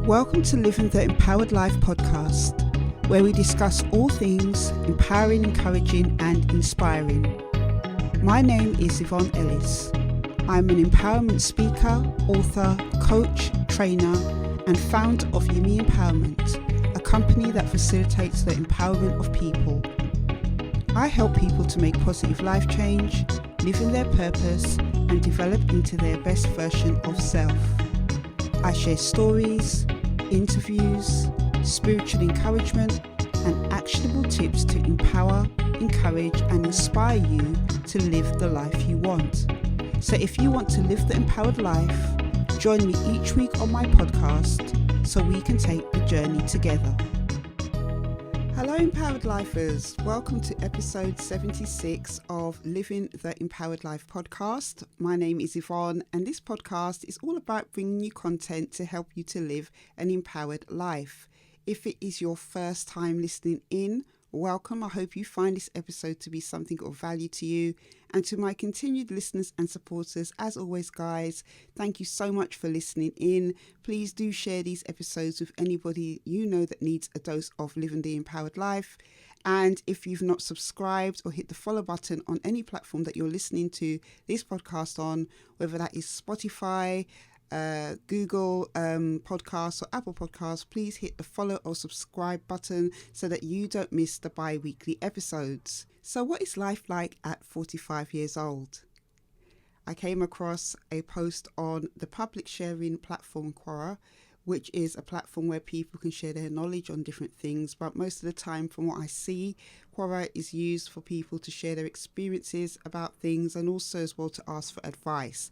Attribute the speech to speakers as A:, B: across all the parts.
A: Welcome to Living the Empowered Life podcast, where we discuss all things empowering, encouraging and inspiring. My name is Yvonne Ellis. I'm an empowerment speaker, author, coach, trainer and founder of Yumi Empowerment, a company that facilitates the empowerment of people. I help people to make positive life change, live in their purpose and develop into their best version of self. I share stories, interviews, spiritual encouragement and actionable tips to empower, encourage and inspire you to live the life you want. So if you want to live the empowered life, join me each week on my podcast so we can take the journey together. Hello Empowered Lifers, welcome to episode 76 of Living the Empowered Life podcast. My name is Yvonne and this podcast is all about bringing you content to help you to live an empowered life. If it is your first time listening in, welcome. I hope you find this episode to be something of value to you. And to my continued listeners and supporters, as always, guys, thank you so much for listening in. Please do share these episodes with anybody you know that needs a dose of living the empowered life. And if you've not subscribed or hit the follow button on any platform that you're listening to this podcast on, whether that is Spotify, Google Podcasts or Apple Podcasts, please hit the follow or subscribe button so that you don't miss the bi-weekly episodes. So what is life like at 45 years old? I came across a post on the public sharing platform Quora, which is a platform where people can share their knowledge on different things. But most of the time, from what I see, Quora is used for people to share their experiences about things and also as well to ask for advice.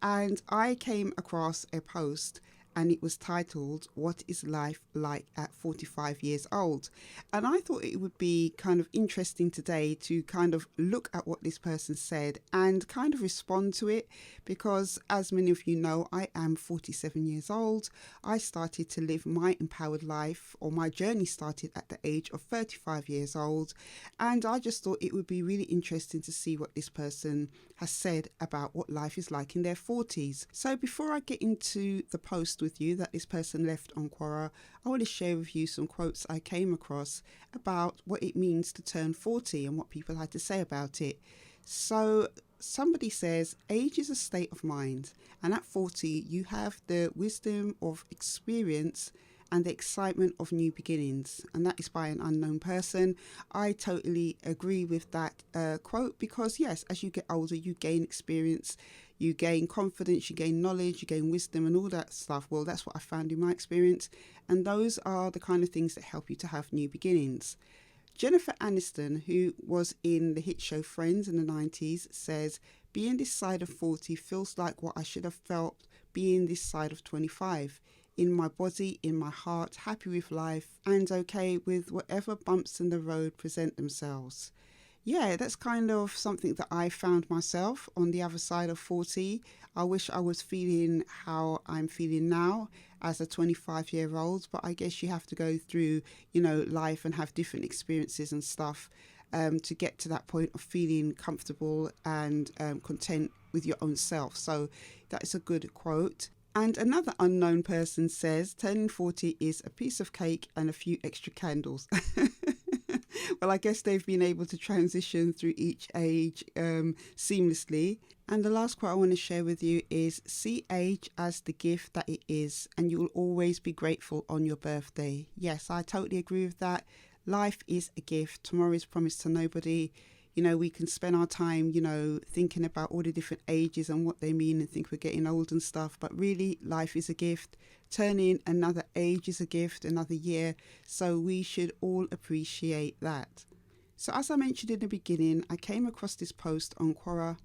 A: And I came across a post and it was titled, "What is life like at 45 years old?" And I thought it would be kind of interesting today to kind of look at what this person said and kind of respond to it, because as many of you know, I am 47 years old. I started to live my empowered life, or my journey started at the age of 35 years old. And I just thought it would be really interesting to see what this person has said about what life is like in their 40s. So before I get into the post with you that this person left on Quora, I want to share with you some quotes I came across about what it means to turn 40 and what people had to say about it. So somebody says, age is a state of mind, and at 40 you have the wisdom of experience and the excitement of new beginnings. And that is by an unknown person. I totally agree with that quote, because yes, as you get older, you gain experience, you gain confidence, you gain knowledge, you gain wisdom and all that stuff. Well, that's what I found in my experience. And those are the kind of things that help you to have new beginnings. Jennifer Aniston, who was in the hit show Friends in the 90s, says, "Being this side of 40 feels like what I should have felt being this side of 25. In my body, in my heart, happy with life and okay with whatever bumps in the road present themselves." Yeah, that's kind of something that I found myself on the other side of 40. I wish I was feeling how I'm feeling now as a 25-year-old, but I guess you have to go through, life and have different experiences and stuff to get to that point of feeling comfortable and content with your own self. So that is a good quote. And another unknown person says, "Turning 40 is a piece of cake and a few extra candles." Well, I guess they've been able to transition through each age seamlessly. And the last quote I want to share with you is, "See age as the gift that it is, and you will always be grateful on your birthday." Yes, I totally agree with that. Life is a gift. Tomorrow is promised to nobody. We can spend our time, thinking about all the different ages and what they mean and think we're getting old and stuff. But really, life is a gift. Turning another age is a gift, another year. So we should all appreciate that. So as I mentioned in the beginning, I came across this post on Quora,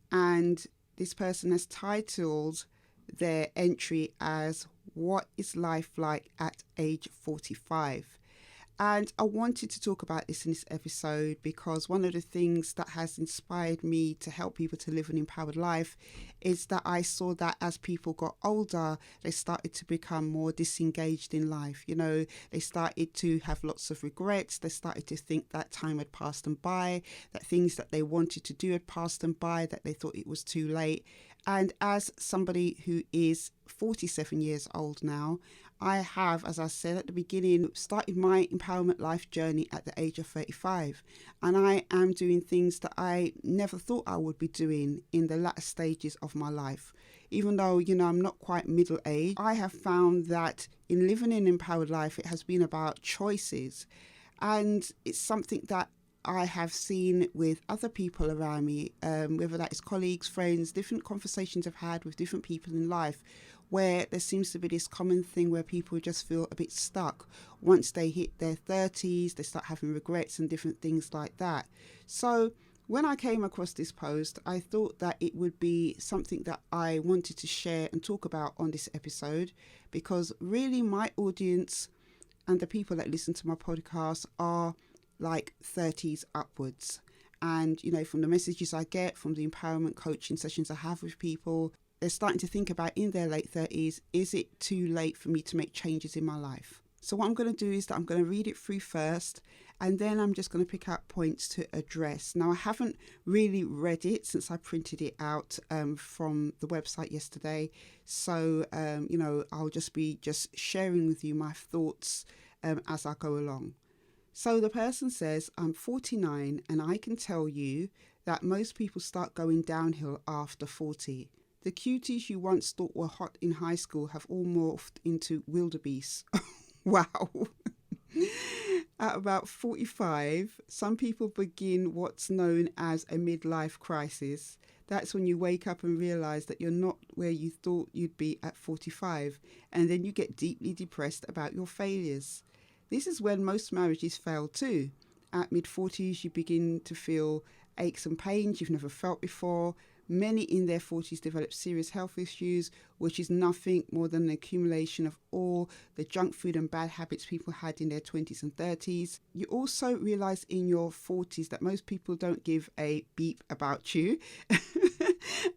A: and this person has titled their entry as, "What is life like at age 45?" And I wanted to talk about this in this episode because one of the things that has inspired me to help people to live an empowered life is that I saw that as people got older, they started to become more disengaged in life. They started to have lots of regrets. They started to think that time had passed them by, that things that they wanted to do had passed them by, that they thought it was too late. And as somebody who is 47 years old now. I have, as I said at the beginning, started my empowerment life journey at the age of 35. And I am doing things that I never thought I would be doing in the latter stages of my life. Even though, I'm not quite middle aged, I have found that in living an empowered life, it has been about choices. And it's something that I have seen with other people around me, whether that is colleagues, friends, different conversations I've had with different people in life, where there seems to be this common thing where people just feel a bit stuck. Once they hit their 30s, they start having regrets and different things like that. So when I came across this post, I thought that it would be something that I wanted to share and talk about on this episode, because really my audience and the people that listen to my podcast are like 30s upwards. And, from the messages I get from the empowerment coaching sessions I have with people, they're starting to think about in their late 30s, is it too late for me to make changes in my life? So what I'm going to do is that I'm going to read it through first, and then I'm just going to pick out points to address. Now, I haven't really read it since I printed it out from the website yesterday. So, I'll just be sharing with you my thoughts as I go along. So the person says, I'm 49 and I can tell you that most people start going downhill after 40. The cuties you once thought were hot in high school have all morphed into wildebeest. Wow. At about 45, some people begin what's known as a midlife crisis. That's when you wake up and realize that you're not where you thought you'd be at 45, and then you get deeply depressed about your failures. This is when most marriages fail too. At mid-40s, you begin to feel aches and pains you've never felt before. Many in their 40s develop serious health issues, which is nothing more than an accumulation of all the junk food and bad habits people had in their 20s and 30s. You also realize in your 40s that most people don't give a beep about you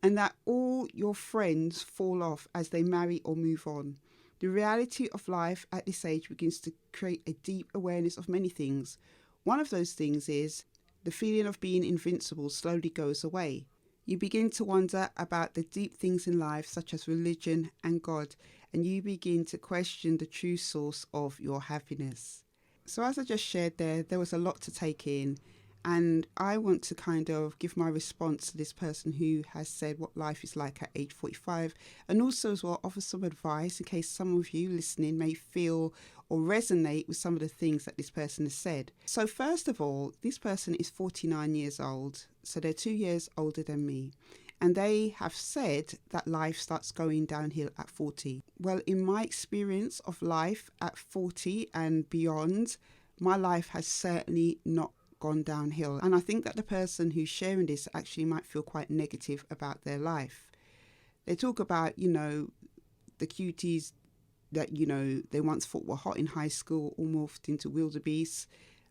A: and that all your friends fall off as they marry or move on. The reality of life at this age begins to create a deep awareness of many things. One of those things is the feeling of being invincible slowly goes away. You begin to wonder about the deep things in life, such as religion and God, and you begin to question the true source of your happiness. So as I just shared there was a lot to take in. And I want to kind of give my response to this person who has said what life is like at age 45, and also as well offer some advice in case some of you listening may feel or resonate with some of the things that this person has said. So first of all, this person is 49 years old, so they're 2 years older than me. And they have said that life starts going downhill at 40. Well, in my experience of life at 40 and beyond, my life has certainly not gone downhill. And I think that the person who's sharing this actually might feel quite negative about their life. They talk about, the cuties that, they once thought were hot in high school all morphed into wildebeest.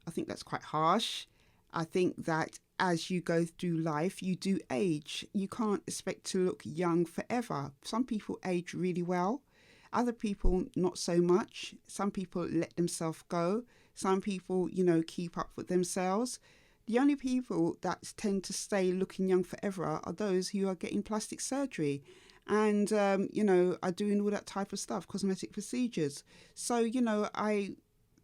A: I think that's quite harsh. I think that as you go through life, you do age. You can't expect to look young forever. Some people age really well. Other people, not so much. Some people let themselves go. Some people, keep up with themselves. The only people that tend to stay looking young forever are those who are getting plastic surgery and, are doing all that type of stuff, cosmetic procedures. So, I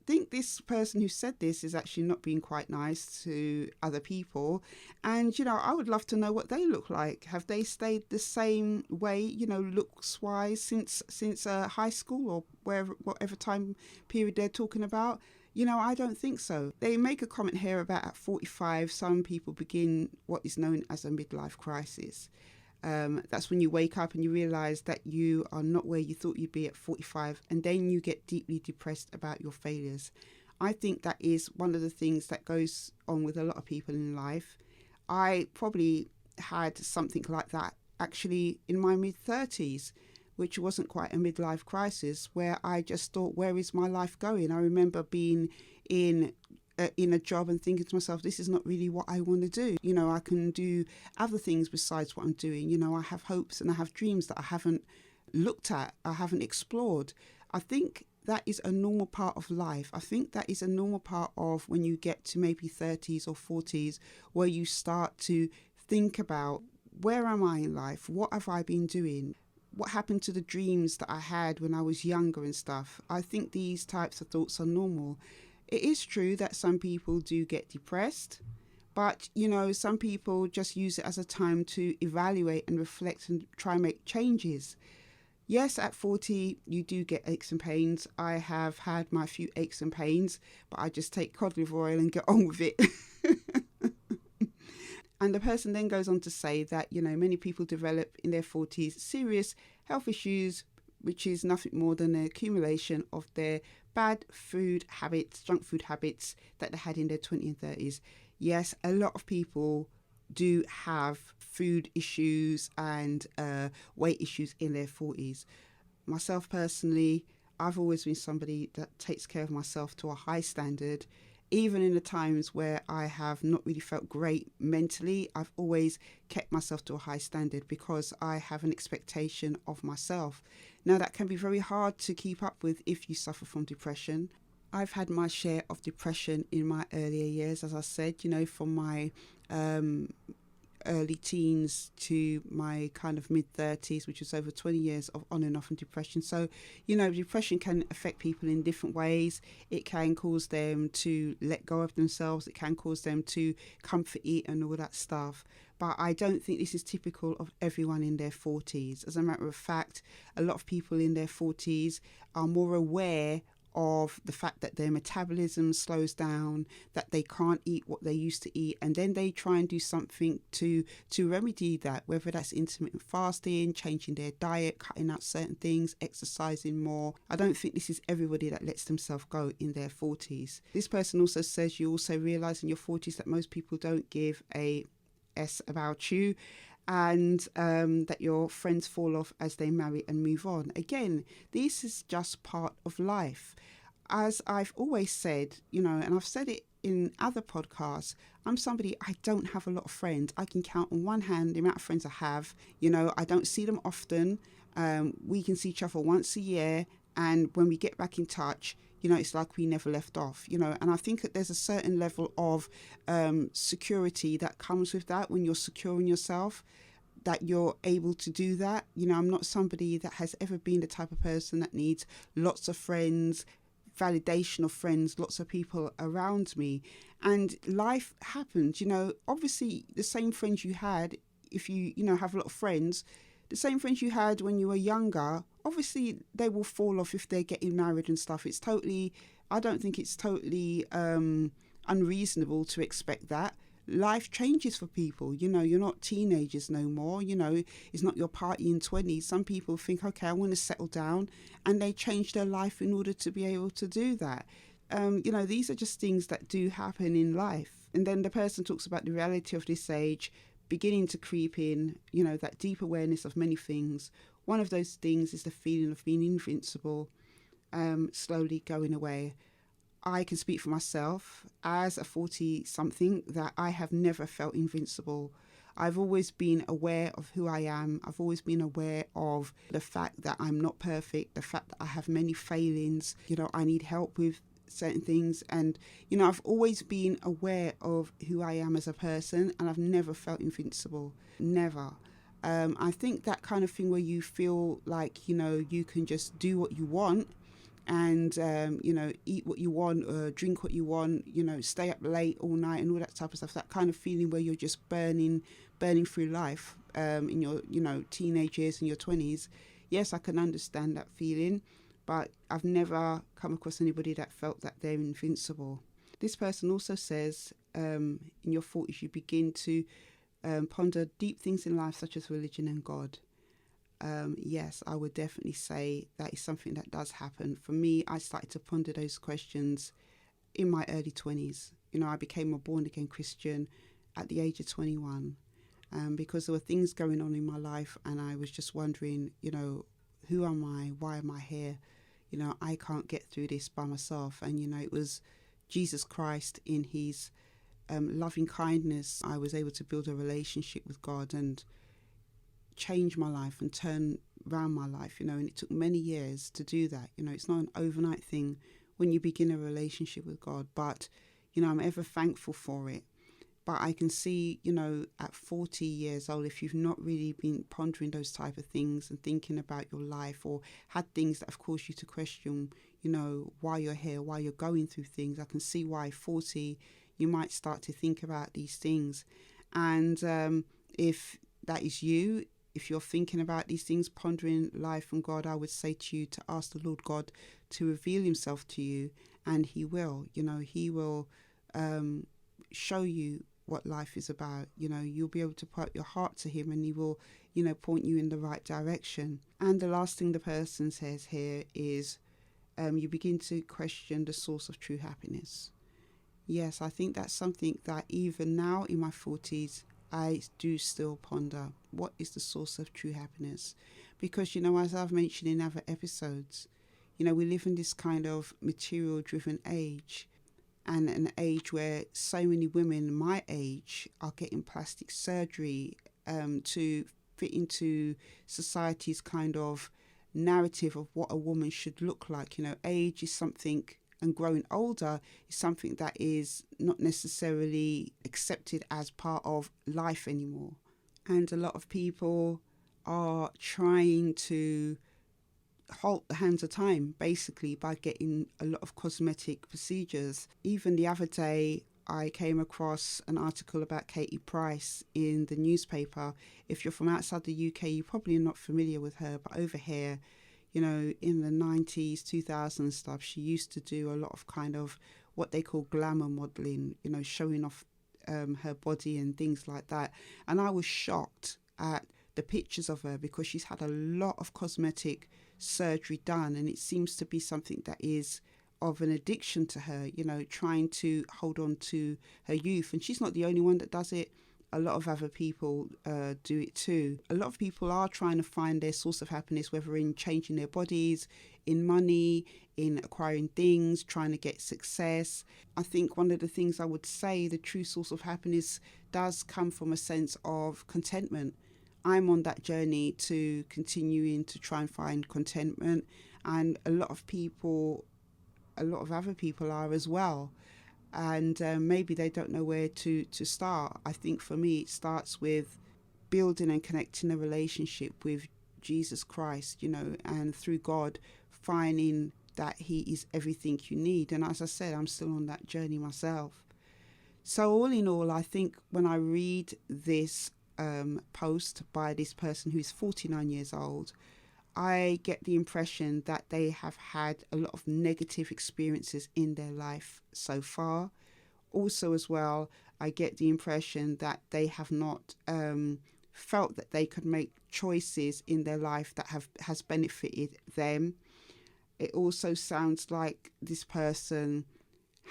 A: think this person who said this is actually not being quite nice to other people. And, I would love to know what they look like. Have they stayed the same way, looks-wise since high school or whatever time period they're talking about? I don't think so. They make a comment here about at 45, some people begin what is known as a midlife crisis. That's when you wake up and you realize that you are not where you thought you'd be at 45, and then you get deeply depressed about your failures. I think that is one of the things that goes on with a lot of people in life. I probably had something like that actually in my mid-30s, which wasn't quite a midlife crisis, where I just thought, where is my life going? I remember being in a job and thinking to myself, this is not really what I want to do. I can do other things besides what I'm doing. I have hopes and I have dreams that I haven't looked at, I haven't explored. I think that is a normal part of life. I think that is a normal part of when you get to maybe 30s or 40s, where you start to think about, where am I in life? What have I been doing? what happened to the dreams that I had when I was younger and stuff. I think these types of thoughts are normal. It is true that some people do get depressed, but, some people just use it as a time to evaluate and reflect and try and make changes. Yes, at 40, you do get aches and pains. I have had my few aches and pains, but I just take cod liver oil and get on with it. And the person then goes on to say that, many people develop in their 40s serious health issues, which is nothing more than an accumulation of their bad food habits, junk food habits that they had in their 20s and 30s. Yes, a lot of people do have food issues and weight issues in their 40s. Myself personally, I've always been somebody that takes care of myself to a high standard. Even in the times where I have not really felt great mentally, I've always kept myself to a high standard because I have an expectation of myself. Now, that can be very hard to keep up with if you suffer from depression. I've had my share of depression in my earlier years, as I said, from my early teens to my kind of mid-30s, which was over 20 years of on and off and depression. So, depression can affect people in different ways. It can cause them to let go of themselves. It can cause them to comfort eat and all that stuff. But I don't think this is typical of everyone in their 40s. As a matter of fact, a lot of people in their 40s are more aware of the fact that their metabolism slows down, that they can't eat what they used to eat, and then they try and do something to remedy that, whether that's intermittent fasting, changing their diet, cutting out certain things, exercising more. I don't think this is everybody that lets themselves go in their 40s. This person also says you also realise in your 40s that most people don't give a S about you, and that your friends fall off as they marry and move on. Again, this is just part of life. As I've always said, and I've said it in other podcasts, I'm somebody, I don't have a lot of friends. I can count on one hand the amount of friends I have. I don't see them often. We can see each other once a year. And when we get back in touch, it's like we never left off, and I think that there's a certain level of security that comes with that when you're secure in yourself, that you're able to do that. I'm not somebody that has ever been the type of person that needs lots of friends, validation of friends, lots of people around me. And life happens, obviously the same friends you had, if you, have a lot of friends, the same friends you had when you were younger, obviously they will fall off if they're getting married and stuff. I don't think it's totally unreasonable to expect that. Life changes for people. You're not teenagers no more. It's not your party in 20s. Some people think, okay, I want to settle down, and they change their life in order to be able to do that. These are just things that do happen in life. And then the person talks about the reality of this age beginning to creep in, that deep awareness of many things. One of those things is the feeling of being invincible, slowly going away. I can speak for myself as a 40-something that I have never felt invincible. I've always been aware of who I am. I've always been aware of the fact that I'm not perfect, the fact that I have many failings. I need help with certain things. And, I've always been aware of who I am as a person, and I've never felt invincible. Never. I think that kind of thing where you feel like, you can just do what you want, and eat what you want, drink what you want, stay up late all night and all that type of stuff, that kind of feeling where you're just burning through life in your teenage years and your 20s. Yes, I can understand that feeling, but I've never come across anybody that felt that they're invincible. This person also says in your 40s you begin to ponder deep things in life such as religion and God. Yes, I would definitely say that is something that does happen. For me, I started to ponder those questions in my early 20s. I became a born-again Christian at the age of 21 because there were things going on in my life, and I was just wondering, who am I? Why am I here? I can't get through this by myself. And, it was Jesus Christ in his loving kindness. I was able to build a relationship with God and change my life and turn around my life, and it took many years to do that. It's not an overnight thing when you begin a relationship with God, but, I'm ever thankful for it. But I can see, at 40 years old, if you've not really been pondering those type of things and thinking about your life, or had things that have caused you to question, why you're here, why you're going through things, I can see why 40, you might start to think about these things. And if that is you, if you're thinking about these things, pondering life from God, I would say to you to ask the Lord God to reveal himself to you, and he will. He will show you what life is about. You'll be able to put your heart to him, and he will, point you in the right direction. And the last thing the person says here is you begin to question the source of true happiness. Yes, I think that's something that even now in my 40s, I do still ponder. What is the source of true happiness? Because, as I've mentioned in other episodes, we live in this kind of material-driven age, and an age where so many women my age are getting plastic surgery to fit into society's kind of narrative of what a woman should look like. Age is something, and growing older is something that is not necessarily accepted as part of life anymore. And a lot of people are trying to halt the hands of time, basically, by getting a lot of cosmetic procedures. Even the other day, I came across an article about Katie Price in the newspaper. If you're from outside the UK, you're probably not familiar with her, but over here, in the 90s, 2000s stuff, she used to do a lot of kind of what they call glamour modeling, showing off her body and things like that. And I was shocked at the pictures of her, because she's had a lot of cosmetic surgery done, and it seems to be something that is of an addiction to her, trying to hold on to her youth. And she's not the only one that does it. A lot of other people do it too. A lot of people are trying to find their source of happiness, whether in changing their bodies, in money, in acquiring things, trying to get success. I think one of the things I would say, the true source of happiness does come from a sense of contentment. I'm on that journey to continuing to try and find contentment, and a lot of other people are as well. And maybe they don't know where to start. I think for me, it starts with building and connecting a relationship with Jesus Christ, and through God, finding that he is everything you need. And as I said, I'm still on that journey myself. So all in all, I think when I read this post by this person who's 49 years old, I get the impression that they have had a lot of negative experiences in their life so far. Also as well, I get the impression that they have not felt that they could make choices in their life that has benefited them. It also sounds like this person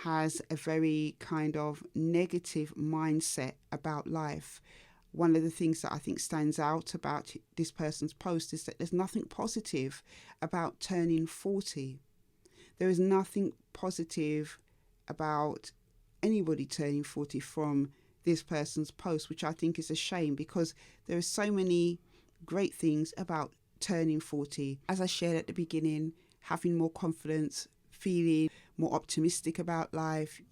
A: has a very kind of negative mindset about life. One of the things that I think stands out about this person's post is that there's nothing positive about turning 40. There is nothing positive about anybody turning 40 from this person's post, which I think is a shame, because there are so many great things about turning 40. As I shared at the beginning, having more confidence, feeling more optimistic about life,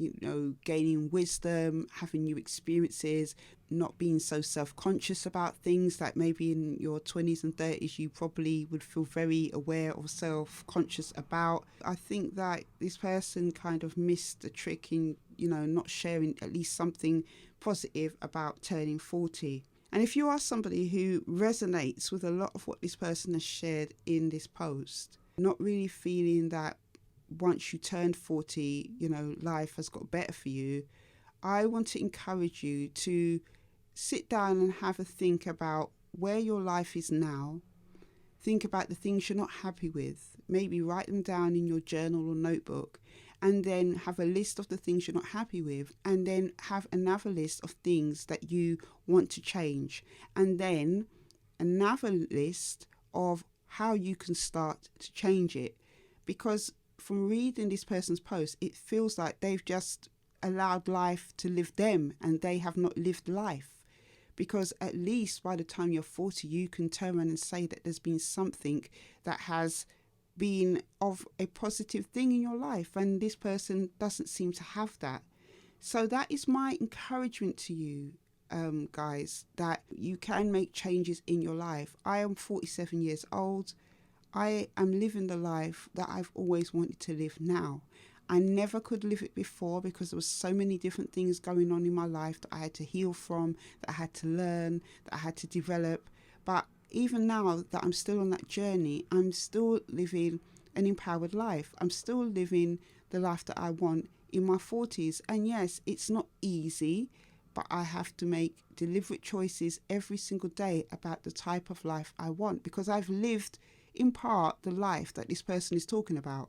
A: gaining wisdom, having new experiences, not being so self-conscious about things that maybe in your 20s and 30s you probably would feel very aware or self-conscious about. I think that this person kind of missed the trick in, not sharing at least something positive about turning 40. And if you are somebody who resonates with a lot of what this person has shared in this post, not really feeling that once you turned 40, life has got better for you, I want to encourage you to sit down and have a think about where your life is now. Think about the things you're not happy with. Maybe write them down in your journal or notebook, and then have a list of the things you're not happy with, and then have another list of things that you want to change, and then another list of how you can start to change it. Because from reading this person's post, it feels like they've just allowed life to live them, and they have not lived life. Because at least by the time you're 40, you can turn around and say that there's been something that has been of a positive thing in your life. And this person doesn't seem to have that. So that is my encouragement to you, guys, that you can make changes in your life. I am 47 years old. I am living the life that I've always wanted to live now. I never could live it before because there was so many different things going on in my life that I had to heal from, that I had to learn, that I had to develop. But even now that I'm still on that journey, I'm still living an empowered life. I'm still living the life that I want in my 40s. And yes, it's not easy, but I have to make deliberate choices every single day about the type of life I want, because I've lived in part the life that this person is talking about,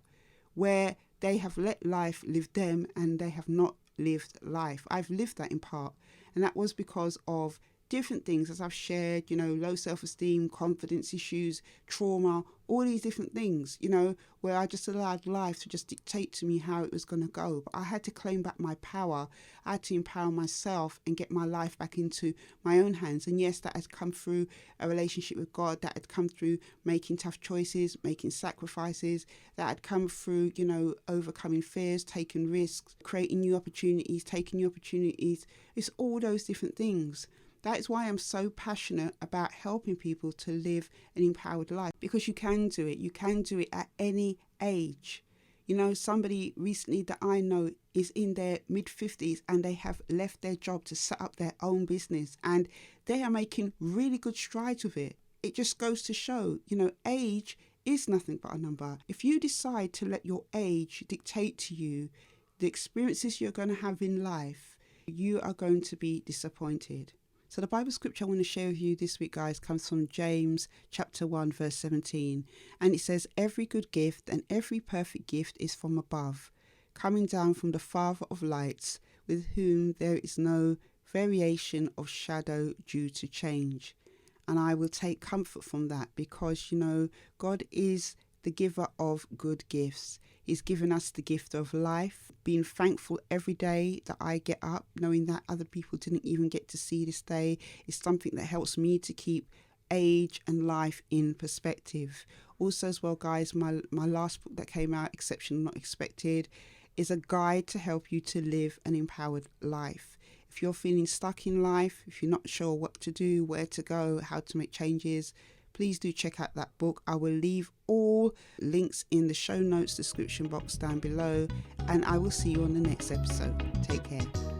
A: where they have let life live them and they have not lived life. I've lived that in part, and that was because of different things, as I've shared, low self-esteem, confidence issues, trauma, all these different things, where I just allowed life to just dictate to me how it was going to go. But I had to claim back my power. I had to empower myself and get my life back into my own hands. And yes, that had come through a relationship with God, that had come through making tough choices, making sacrifices, that had come through, overcoming fears, taking risks, creating new opportunities, taking new opportunities. It's all those different things. That is why I'm so passionate about helping people to live an empowered life, because you can do it. You can do it at any age. Somebody recently that I know is in their mid-50s and they have left their job to set up their own business, and they are making really good strides with it. It just goes to show, age is nothing but a number. If you decide to let your age dictate to you the experiences you're going to have in life, you are going to be disappointed. So the Bible scripture I want to share with you this week, guys, comes from James chapter 1, verse 17. And it says, "Every good gift and every perfect gift is from above, coming down from the Father of lights, with whom there is no variation of shadow due to change." And I will take comfort from that because, God is the giver of good gifts. He's given us the gift of life, being thankful every day that I get up, knowing that other people didn't even get to see this day, is something that helps me to keep age and life in perspective. Also as well, guys, my last book that came out, Exceptional Not Expected, is a guide to help you to live an empowered life. If you're feeling stuck in life, if you're not sure what to do, where to go, how to make changes, please do check out that book. I will leave all links in the show notes description box down below, and I will see you on the next episode. Take care.